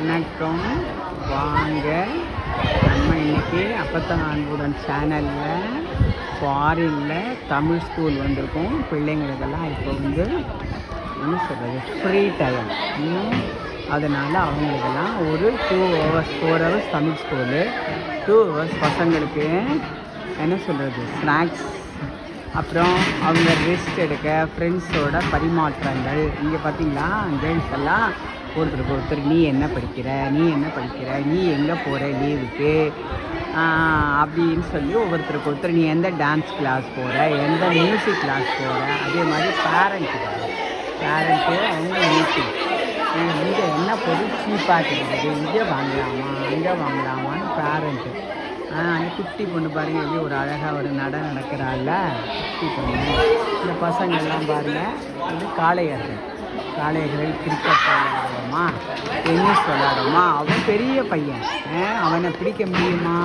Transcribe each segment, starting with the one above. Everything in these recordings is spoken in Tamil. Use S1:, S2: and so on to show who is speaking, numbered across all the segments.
S1: வணக்கம். வாங்க, நம்ம இன்னைக்கு அப்பத்தான் அன்புடன் சேனலில் ஃபாரினில் தமிழ் ஸ்கூல் வந்திருக்கோம். பிள்ளைங்களுக்கெல்லாம் இப்போ வந்து என்ன சொல்கிறது, ஃப்ரீ டைம். அதனால் அவங்களுக்கெல்லாம் ஒரு 2 hours 4 hours Tamil school, 2 hours பசங்களுக்கு என்ன சொல்கிறது ஸ்நாக்ஸ், அப்புறம் அவங்க ரெஸ்ட் எடுக்க ஃப்ரெண்ட்ஸோட பரிமாற்றங்கள். இங்கே பார்த்தீங்களா கேர்ள்ஸ் எல்லாம் ஒருத்தருக்கு ஒருத்தர் நீ என்ன படிக்கிற, நீ எங்கே போகிற லீவுக்கு அப்படின்னு சொல்லி ஒவ்வொருத்தருக்கு ஒருத்தர் நீ எந்த டான்ஸ் கிளாஸ் போகிற, எந்த மியூசிக் கிளாஸ் போகிற. அதே மாதிரி பேரண்ட்டு அவங்க மீட்டிங், இங்கே என்ன பொருள் சீப்பாக கிடையாது, இங்கே வாங்கலாமா அங்கே வாங்கலாமான்னு பேரண்ட்டு. அந்த குட்டி பொண்ணு பாருங்கள், எப்படி ஒரு அழகாக ஒரு நடக்கிறாள்ல குட்டி பொண்ணு. இந்த பசங்கள்லாம் பாருங்கள், இது காளையர்கள் கிரிக்கெட் விளையாடுவோமா, டென்னிஸ் விளையாடுவோமா. அவன் பெரிய பையன், அவனை பிடிக்க முடியுமா?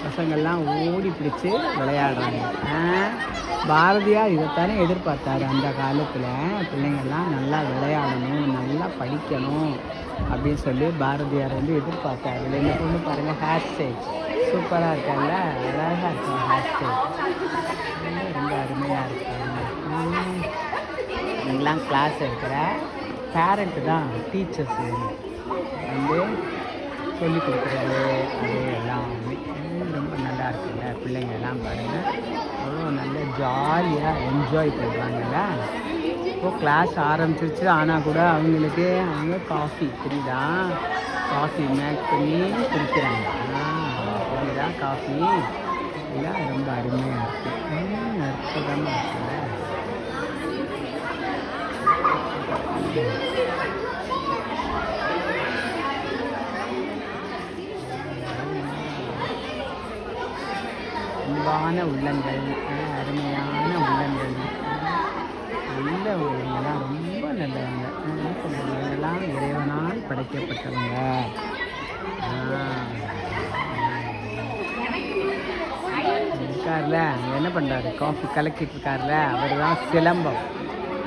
S1: பசங்கள்லாம் ஓடி பிடிச்சி விளையாடுறாங்க. பாரதியார் இதைத்தானே எதிர்பார்த்தாரு அந்த காலத்தில். பிள்ளைங்கள்லாம் நல்லா விளையாடணும், நல்லா படிக்கணும் அப்படின்னு சொல்லி பாரதியார் வந்து எதிர்பார்த்தாரு. இந்த பொண்ணு பாருங்கள், ஹேர் ஸ்டைல் சூப்பராக இருக்காங்க, அழகாக இருக்காங்க, ஹேர் ஸ்டைல் ரொம்ப அருமையாக இருக்காங்க. இங்கெல்லாம் கிளாஸ் எடுக்கிற பேரண்ட்டு தான் டீச்சர்ஸ் வந்து சொல்லிக் கொடுக்குறது, அது எல்லாமே ரொம்ப நல்லா இருக்குல்ல. பிள்ளைங்கள்லாம் பாருங்கள், அவ்வளோ நல்லா ஜாலியாக என்ஜாய் பண்ணுறாங்கல்ல. இப்போது கிளாஸ் ஆரம்பிச்சிருச்சு, ஆனால் கூட அவங்க காஃபி தெரியுதா, காஃபி மேக் பண்ணி குடிக்கிறாங்க. புரியுதா காஃபி எல்லாம் ரொம்ப அருமையாக இருக்குது, அற்புதமாக இருக்குல்ல. அன்பான உள்ளங்கள், அருமையான உள்ளங்கள், நல்ல உள்ளங்கள்லாம் ரொம்ப நல்லவங்க. இவங்கெல்லாம் இறைவனால் படைக்கப்பட்டவங்க. இருக்கார்ல, என்ன பண்ணுறாரு, காஃபி கலக்கிட்டு இருக்கார்ல, அவர் தான் சிலம்பம்.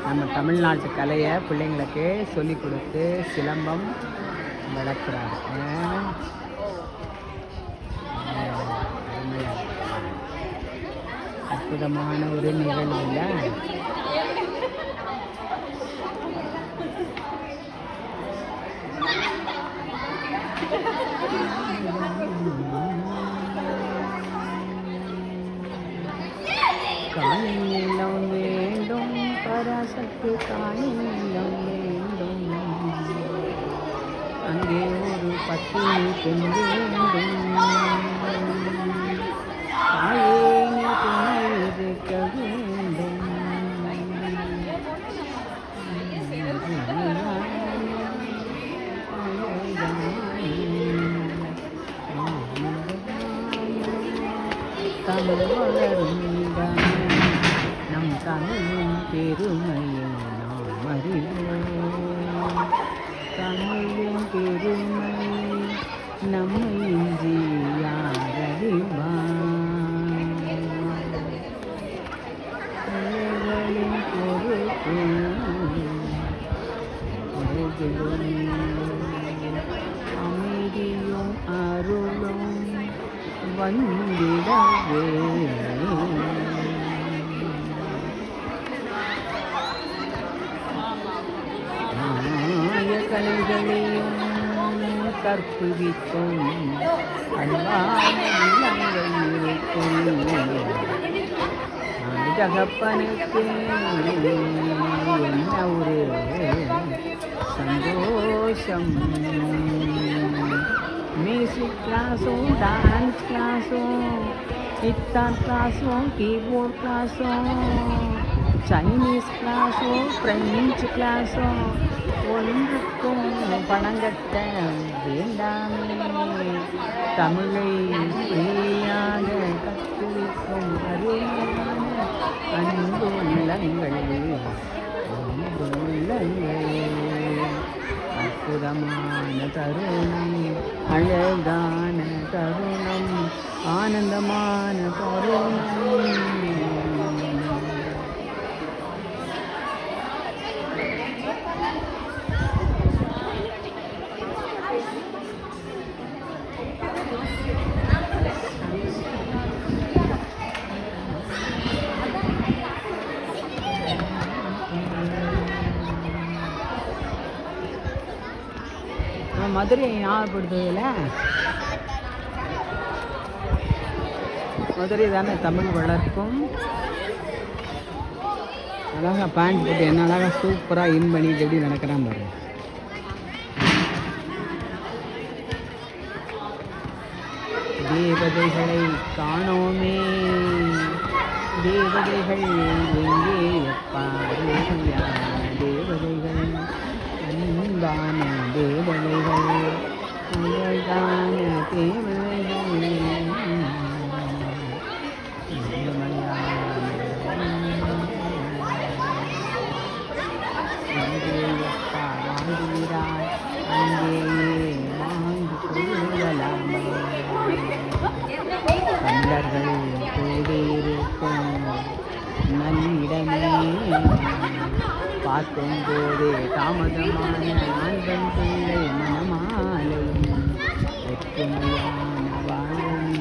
S1: நம்ம தமிழ்நாட்டு கலையை பிள்ளைங்களுக்கு சொல்லி கொடுத்து சிலம்பம் வளர்க்குறாரு. அற்புதமான ஒரு நிகழ்வு இல்லை. காணிலம் வேண்டும், பராசக்தி காணிலம் வேண்டும், அங்கே ஒரு பத்தினி பெண் வேண்டும், தாயே துணை இருக்க வேண்டும். தமிழ் வளரும் நம் தமிழின் பெருமையை நாம் அறிவோம். தமிழின் பெருமை நம்மை இன்றி யார் அறிவார்? பிள்ளைகளின் பொறுப்பு அமைதியும் அருளும் வந்திடவே. கலைகளையும் கற்புவிக்கும் அன்பான இருக்கும் ஜகப்பனுக்கு என்ன ஒரு சந்தோஷம். மியூசிக் கிளாஸும், டான்ஸ் கிளாஸும், கிட்டார் கிளாஸும், கீபோர்ட் கிளாஸும், சைனீஸ் கிளாஸும், ஃப்ரெஞ்சு கிளாஸும், ஒன்றுக்கும் பணங்கட்ட வேண்டாமே. தமிழை ஃப்ரீயாக கற்றுவிக்கும் அருமையான அன்பு உள்ளங்கள், அற்புதமான தருணம், அழகான தருணம், ஆனந்தமான தருணம். மதுரையை ஞாபகப்படுத்துவதில்ல. மதுரை தானே தமிழ் வளர்க்கும். அழகாக பேண்ட் போட்டு என்ன அழகாக சூப்பராக இன் பண்ணிட்டு எப்படி நடக்கிறான் பாருங்க. தேவதைகளை காணோமே, தேவதைகள் எங்கே பாருயா, தேவதைகள் அன்பான தேவதைகள் அழகான தேவதைகள் வாழ்கிறாய் அங்கேயே வாழ்ந்து கொள்ளலாமா, கண்டர்கள் கூடியிருக்கும் நல்லிடமே, பார்க்கும் போதே தாமதமான ஆண்கள் பிள்ளை மனமாலையும் ஒற்றுமையான வாழும்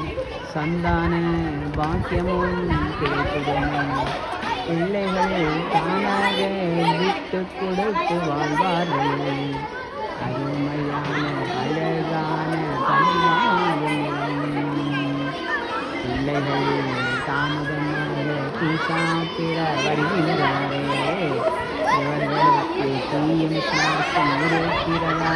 S1: சந்தான பாக்கியமும் கிடைத்திடுமே, பிள்ளைகள் தானாக விட்டு கொடுத்து வாழ்வார்கள், அருமையான அழகான தமிழ்நாடும், பிள்ளைகள் தாமதமாக சாப்பிட வருகின்றாரே, இவர்களுக்கு தீயும் சுவாசம் இருக்கிறதா,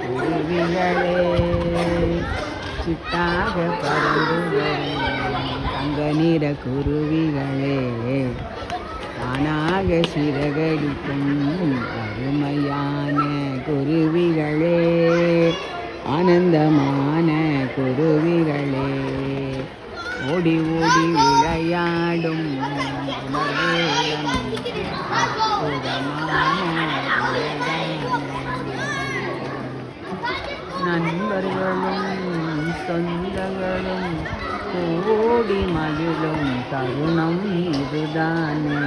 S1: குருவிகளே சிட்டாக பறந்து தங்க நிற குருவிகளே, தானாக சிறகடிக்கும் அருமையான குருவிகளே, ஆனந்தமான குருவிகளே, ஓடி ஓடி விளையாடும் நண்பர்களும் சொந்தங்களும் கூடி மகிழும் தருணம் இதுதானே.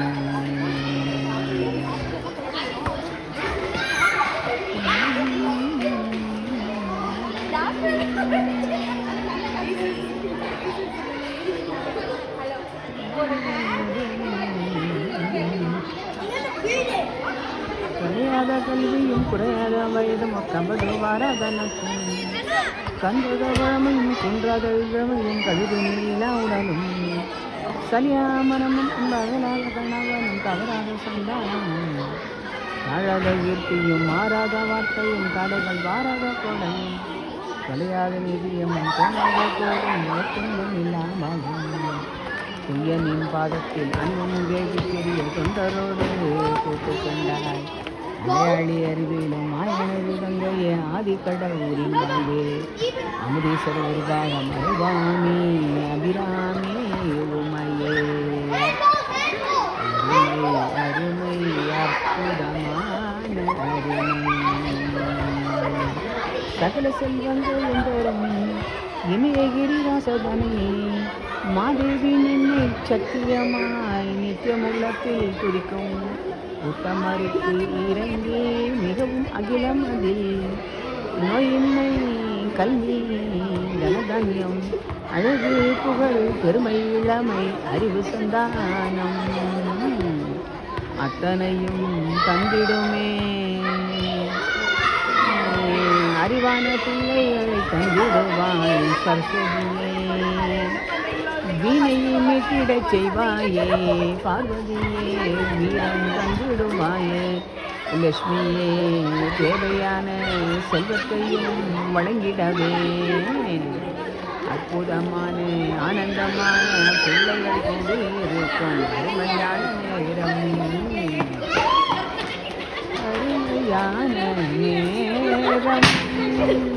S1: குறையாத கல்வியும் குறையாத வயதும் கபடு வாராதனக்கும் கந்தத வளமையும் குன்றாத இளமையும் கழுது நீலா உடலும் சலியாமனமும் அகலாக கணவனும் தவறாத சந்தானமும் தாழாத கீர்த்தியும் மாறாத வார்த்தையும் தடைகள் வாராத கொடையும் கலையாத நிதியமும் தோணாத கோடும் துன்பம் இல்லாமலும் துயனின் பாதத்தில் அன்பும் வேகி பெரிய தொண்டரோடு கூட்டு கொண்டாய், மலையாளி அறிவிலும் மாயனது தங்கையே ஆதிக்கடல் ஊரின் வாழ்வே, அமுதீஸ்வர உருவாக மருவாமி அபிராமி உமையே, அருமை அருமை அற்புதமான அருமை, சகல செல்வங்கள் என்றும் இமய கிரிராசதனே, மாதேவி நின்னை சத்தியமாய் நித்தியமுள்ளத்தில் துடிக்கும் உத்தமருக்கு இறங்கி மிகவும் அகிலம் அதில் நோயின்மை கல்வி தனதானியம் அழகு புகழ் பெருமை இளமை அறிவு சந்தானம் அத்தனையும் தந்திடுமே, அறிவான பிள்ளைகளை தந்திடுவாய் சரஸ்வதியே, வீணையை மீட்டிடச் செய்வாயே பார்வதியே, வீரம் தந்திடுவாயே லட்சுமியே, தேவையான செல்வத்தையும் வழங்கிடவே, அற்புதமான ஆனந்தமான பிள்ளைகள் கொண்டு இருக்கும் அருமையான நேரம், அருமையான நேரம்.